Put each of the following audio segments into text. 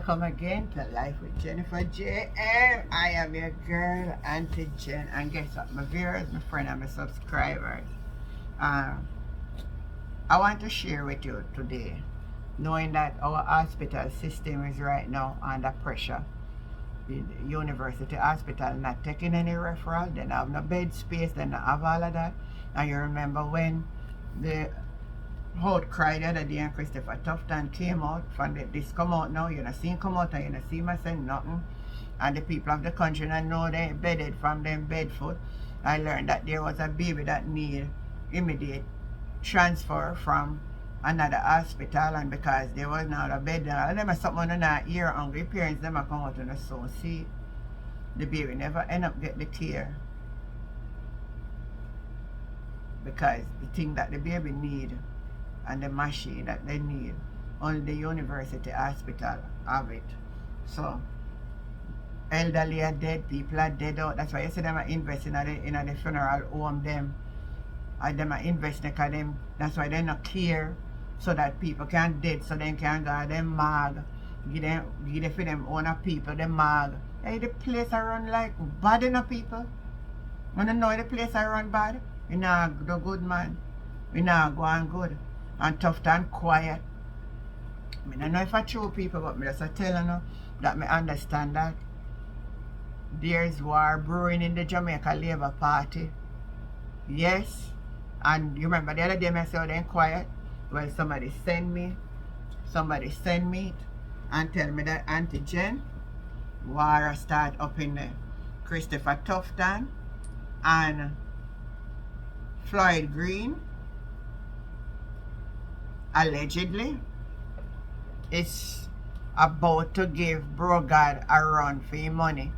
welcome again to Life with Jennifer J. And I am your girl, Auntie Jen. And guess what? My viewers, my friend, and my subscribers. I want to share with you today, knowing that our hospital system is right now under pressure. The university hospital not taking any referral, they don't have no bed space, they don't have all of that. And you remember when the outcry the other day and Christopher Tufton came out from this come out now, you know see him come out and you know see him saying nothing, and the people of the country don't know they bedded from them bedfoot. I learned that there was a baby that need immediate transfer from another hospital, and because there was not a bed there, and them are something on that ear hungry parents them are come out and so see the baby never end up get the care, because the thing that the baby need and the machine that they need, only the university hospital have it. So elderly are dead, people are dead out. That's why you see them are investing in the funeral home them. And them are investing because them, that's why they not care, so that people can dead, so they can go them mag. Give them for them own people, them mag. Hey, the place I run like bad enough people. When you know the place I run bad, we not do good, man. We not go on good. And tough and quiet. I don't know if I true people, but I just tell you that I understand that there's war brewing in the Jamaica Labour Party. Yes. And you remember the other day I said they're quiet? Well, somebody send me it and tell me that Auntie Jen, war start up in the Christopher Tufton and Floyd Green. Allegedly, it's about to give Brogard a run for your money.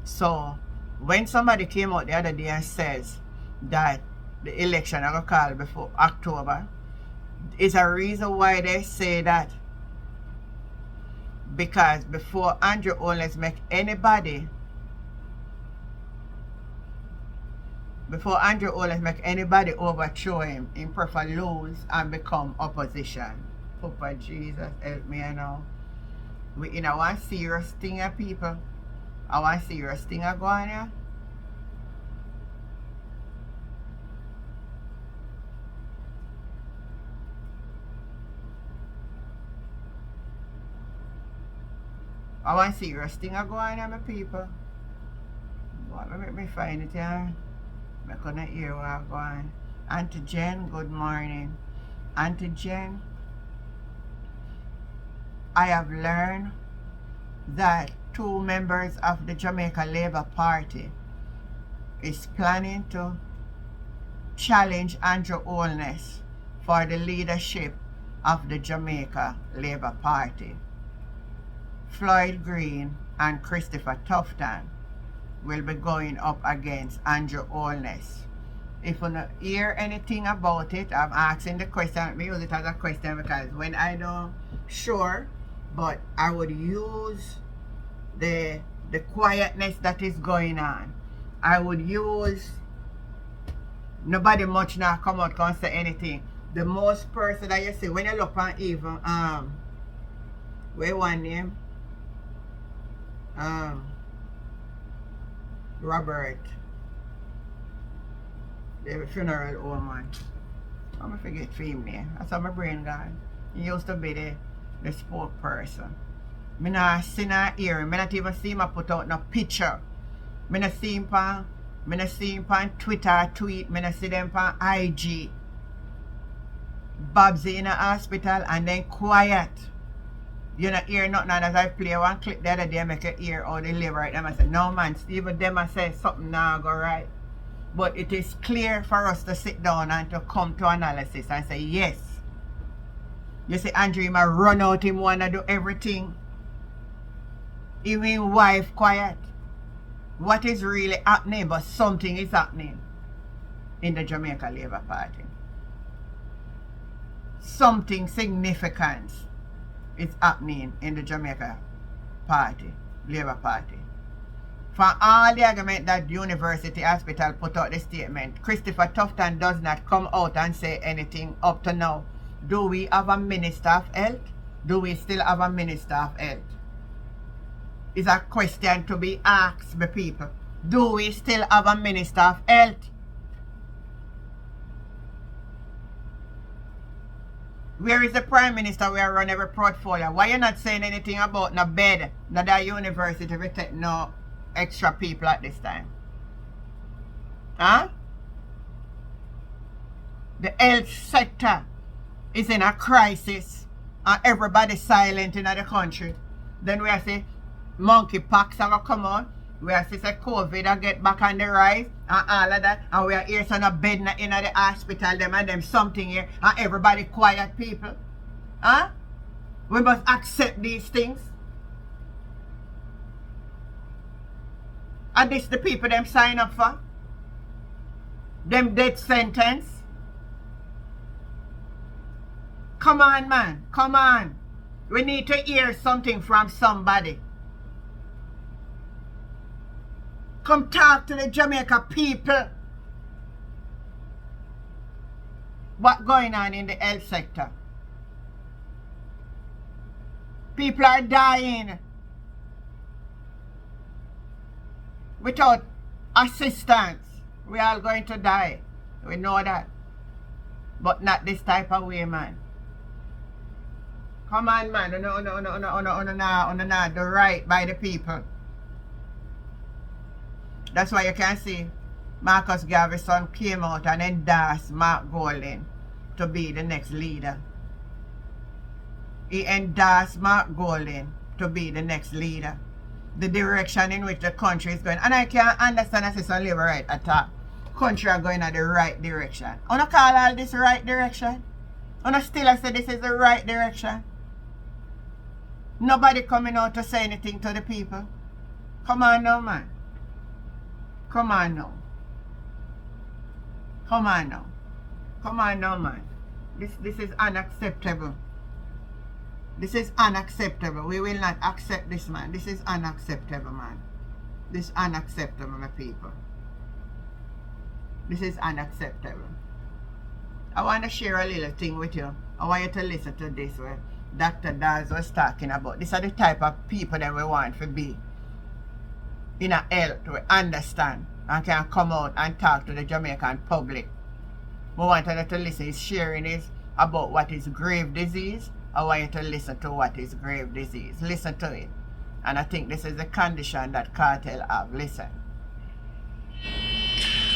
So when somebody came out the other day and says that the election are going to call before October, is a reason why they say that, because before Andrew Holness make anybody overthrow him, he prefer lose and become opposition. Papa Jesus, help me now. We in a one serious thing of people. I want serious thing of going here. I want serious thing of going here, my people. What make me find it here? I couldn't hear what I'm going. Auntie Jen, good morning. Auntie Jen, I have learned that 2 members of the Jamaica Labour Party is planning to challenge Andrew Holness for the leadership of the Jamaica Labour Party. Floyd Green and Christopher Tufton will be going up against Andrew Holness. If you don't hear anything about it, I'm asking the question. We use it as a question because when I don't sure, but I would use the quietness that is going on. I would use nobody much now come out can't say anything. The most person that you see when you look on even where one name? Robert, the funeral home man. I'm gonna forget him name. That's how my brain gone. He used to be the spokesperson. Me not see nor hear him. Me not even see him put out no picture. Me not see him on Twitter tweet. Me not see them on IG. Babsy in a hospital and then quiet. You not hear nothing, and as I play one clip the other day, I make you hear how they live right. Them I say, no man, even them I say something now go right. But it is clear for us to sit down and to come to analysis and say, yes. You see, Andrew, him a run out, him wanna do everything. Even wife quiet. What is really happening? But something is happening in the Jamaica Labour Party. Something significant is happening in the Jamaica Party, Labour Party. For all the argument that the University Hospital put out the statement, Christopher Tufton does not come out and say anything up to now. Do we have a Minister of Health? Do we still have a Minister of Health? is a question to be asked by people. Do we still have a Minister of Health? Where is the Prime Minister where run every portfolio? Why you not saying anything about no bed, no that university we take no extra people at this time? Huh? The health sector is in a crisis and everybody silent in the country. Then we are say monkeypox are gonna come on. We are say COVID are get back on the rise and all of that. And we are here on a bed in the hospital, them and them something here, and everybody quiet people. Huh? We must accept these things. And this the people them sign up for? Them death sentence? Come on, man. Come on. We need to hear something from somebody. Come talk to the Jamaica people. What's going on in the health sector? People are dying without assistance. We are going to die. We know that. But not this type of way, man. Come on, man. No, the right by the people. That's why you can see Marcus Garvey's son came out and endorsed Mark Golding to be the next leader. He endorsed Mark Golding to be the next leader. The direction in which the country is going. And I can't understand as it's on live right at all. Country are going in the right direction. I don't call all this right direction. I don't still say this is the right direction. Nobody coming out to say anything to the people. Come on now, man. Come on now. Come on now. Come on now, man. This is unacceptable. This is unacceptable. We will not accept this, man. This is unacceptable, man. This is unacceptable, my people. This is unacceptable. I want to share a little thing with you. I want you to listen to this where Dr. Daz was talking about. These are the type of people that we want to be in a health. We understand and can come out and talk to the Jamaican public. We want you to listen. His sharing is about what is grave disease. I want you to listen to what is grave disease. Listen to it. And I think this is the condition that cartel have. Listen.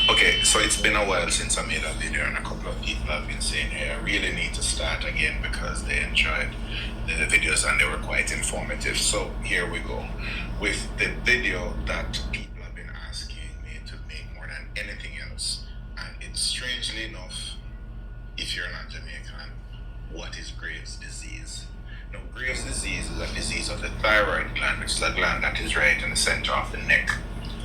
Okay, so it's been a while since I made a video, and a couple of people have been saying, hey, I really need to start again because they enjoyed the videos and they were quite informative. So here we go with the video that people have been asking me to make more than anything else. And it's strangely enough, if you're not Jamaican, what is Graves' disease? Now, Graves' disease is a disease of the thyroid gland, which is a gland that is right in the center of the neck.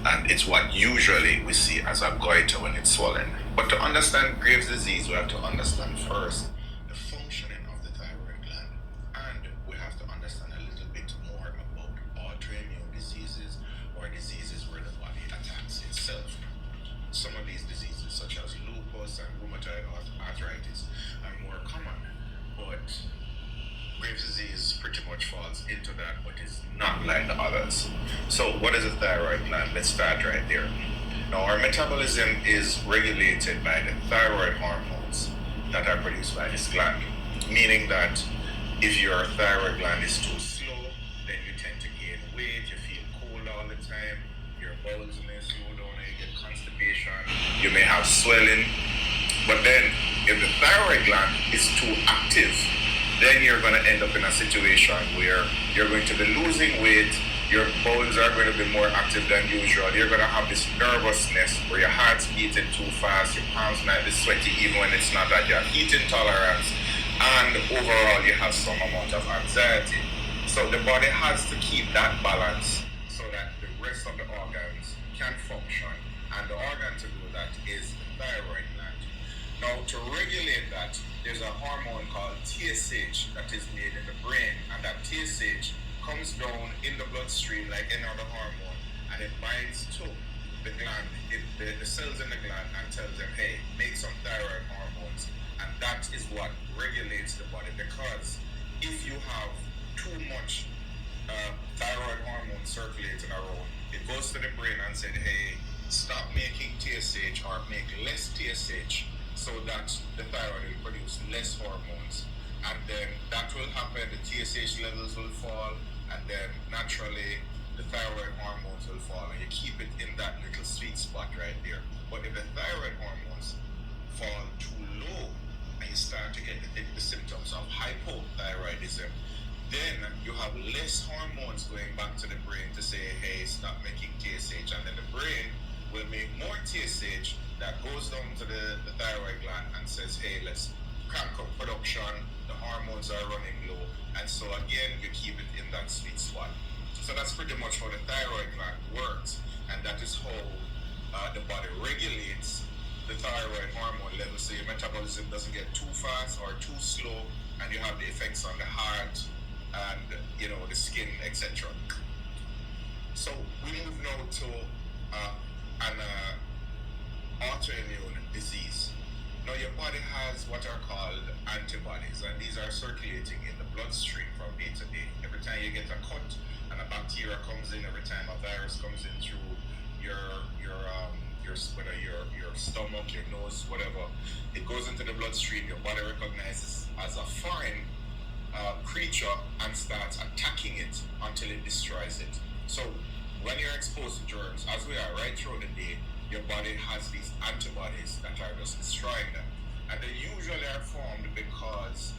And it's what usually we see as a goiter when it's swollen. But to understand Graves' disease, we have to understand first the functioning of the thyroid gland. And we have to understand a little bit more about autoimmune diseases or diseases where the body attacks itself. Some of these diseases, such as lupus and rheumatoid arthritis, are more common. But Graves' disease pretty much falls into that, but is not like the others. So what is a thyroid gland? Let's start right there. Now, our metabolism is regulated by the thyroid hormones that are produced by this gland, meaning that if your thyroid gland is too slow, then you tend to gain weight, you feel cold all the time, your bowels may slow down, and you get constipation, you may have swelling. But then if the thyroid gland is too active, then you're going to end up in a situation where you're going to be losing weight, your bowels are going to be more active than usual, you're going to have this nervousness where your heart's beating too fast, your palms might be sweaty even when it's not that, you have heat intolerance, and overall you have some amount of anxiety. So the body has to keep that balance so that the rest of the organs can function, and the organ to do that is the thyroid gland. Now, to regulate that, there's a hormone called TSH that is made in the brain, and that TSH comes down in the bloodstream like any other hormone, and it binds to the gland, the cells in the gland, and tells them, hey, make some thyroid hormones. And that is what regulates the body, because if you have too much thyroid hormone circulating around. It goes to the brain and said, hey, stop making TSH or make less TSH so that the thyroid will produce less hormones. And then that will happen, the TSH levels will fall, and then naturally the thyroid hormones will fall, and you keep it in that little sweet spot right there. But if the thyroid hormones fall too low and you start to get the symptoms of hypothyroidism, then you have less hormones going back to the brain to say, hey, stop making TSH, and then the brain will make more TSH that goes down to the thyroid gland and says, hey, let's crank up production, the hormones are running low, and so again, you keep it in that sweet spot. So that's pretty much how the thyroid gland works, and that is how the body regulates the thyroid hormone level, so your metabolism doesn't get too fast or too slow, and you have the effects on the heart and the skin, etc. So we move now to an autoimmune disease. Now your body has what are called antibodies, and these are circulating in the bloodstream from day to day. Every time you get a cut and a bacteria comes in, every time a virus comes in through your whether your stomach, your nose, whatever, it goes into the bloodstream. Your body recognizes as a foreign creature and starts attacking it until it destroys it. So when you're exposed to germs, as we are right through the day, your body has these antibodies that are just destroying them. And they usually are formed because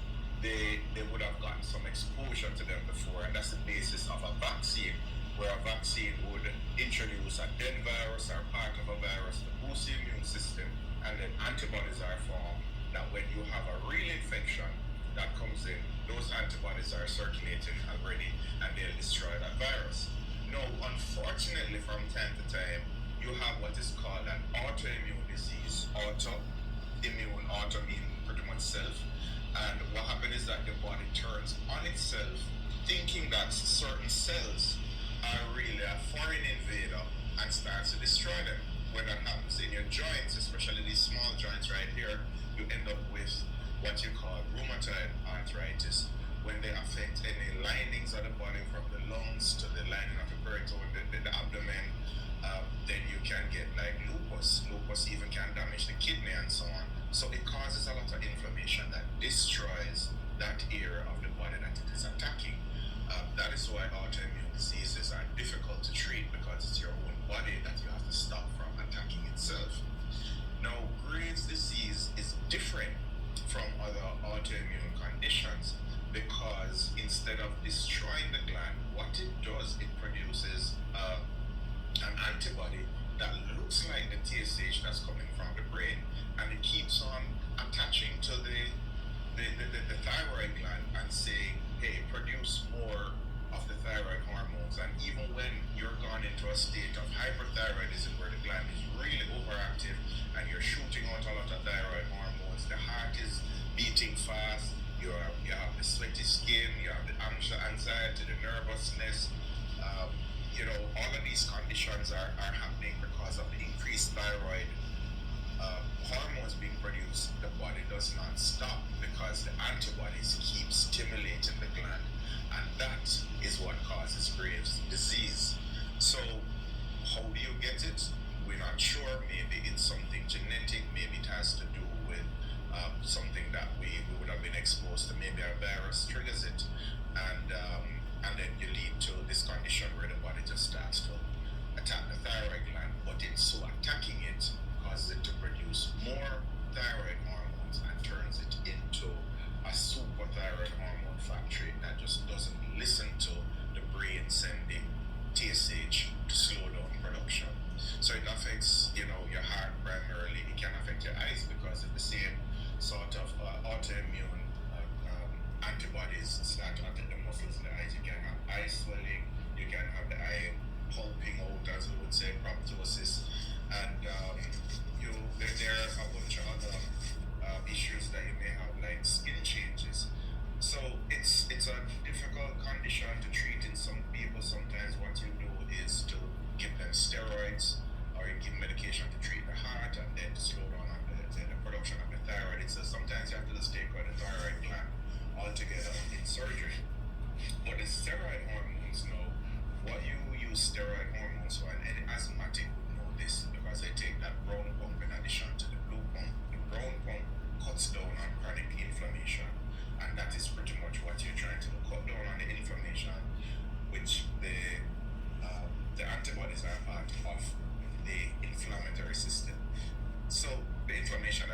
they would have gotten some exposure to them before, and that's the basis of a vaccine, where a vaccine would introduce a dead virus or part of a virus to boost the immune system, and then antibodies are formed that when you have a real infection that comes in, those antibodies are circulating already and they'll destroy that virus. Now, unfortunately, from time to time, you have what is called an autoimmune disease. Auto mean pretty much self. And what happens is that the body turns on itself, thinking that certain cells are really a foreign invader, and starts to destroy them. When that happens in your joints, especially these small joints right here, you end up with what you call rheumatoid arthritis. When they affect any linings of the body, from the lungs to the lining of the peritoneum, the abdomen, then you can get like lupus. Lupus even can damage the kidney and so on. So it causes a lot of inflammation that destroys that area of the body that it is attacking. That is why autoimmune diseases are difficult to treat, because it's your own body that you have to stop from attacking itself. Now, Graves' disease is different from other autoimmune conditions, because instead of destroying the gland, what it does, it produces an antibody that looks like the TSH that's coming from the brain, and it keeps on attaching to the thyroid gland and saying, hey, produce more of the thyroid hormones. And even when you're gone into a state of hyperthyroidism, where the gland is really overactive and you're shooting out a lot of thyroid hormones, the heart is beating fast, you have the sweaty skin, you have the anxiety, the nervousness, all of these conditions are happening because of the increased thyroid hormones being produced. The body does not stop because the antibodies keep stimulating the gland, and that is what causes Graves' disease. So how do you get it? We're not sure. Maybe it's something genetic, maybe it has to do with something that we would have been exposed to. Maybe a virus triggers it, and then you lead to this condition where the body just starts to attack the thyroid gland, but in so attacking it, causes it to produce more thyroid hormones and turns it into a super thyroid hormone factory that just doesn't listen to the brain sending TSH to slow down production. So it affects, your heart primarily. It can affect your eyes because of the same sort of autoimmune antibodies start to attack the muscles in the eyes. You can have eye swelling, you can have the eye pulping out, as we would say, proptosis, and there are a bunch of other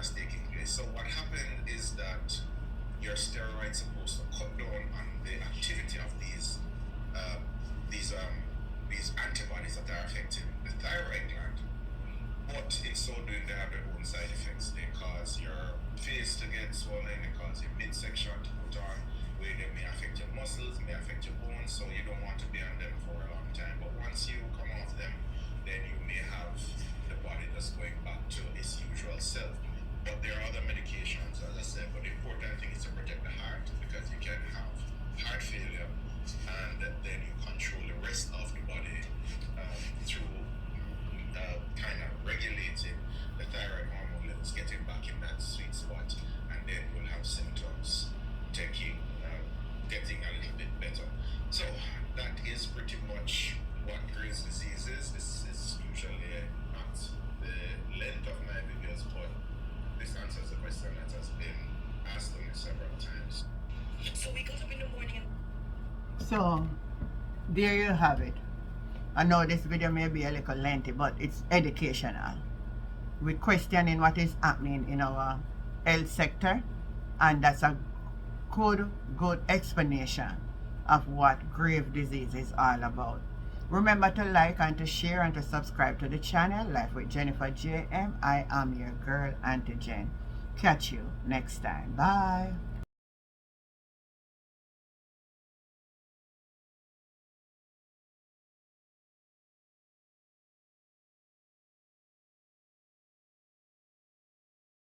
that's taking place. So what happened is that your steroids supposed to cut down on the activity of these antibodies that are affecting the thyroid gland. But in so doing, they have their own side effects. They cause your face to get swollen, they cause your midsection to put on, where they may affect your muscles, may affect your bones, so you don't want to be on them for a long time. But once you come off them, then you may have the body just going back to its usual self. But there are other medications, as I said, but the important thing is to protect the heart, because you can have heart failure and then you control the rest of the body through kind of regulating the thyroid hormone levels, getting back in that sweet spot, and then you'll have symptoms getting a little bit better. So that is pretty much what Graves' disease is. This is usually not the length of my videos, but this answers the question that has been asked to me several times. So we got up in the morning and So there you have it. I know this video may be a little lengthy, but it's educational. We're questioning what is happening in our health sector, and that's a good explanation of what grave disease is all about. Remember to like and to share and to subscribe to the channel Life with Jennifer JM. I am your girl, Auntie Jen. Catch you next time. Bye.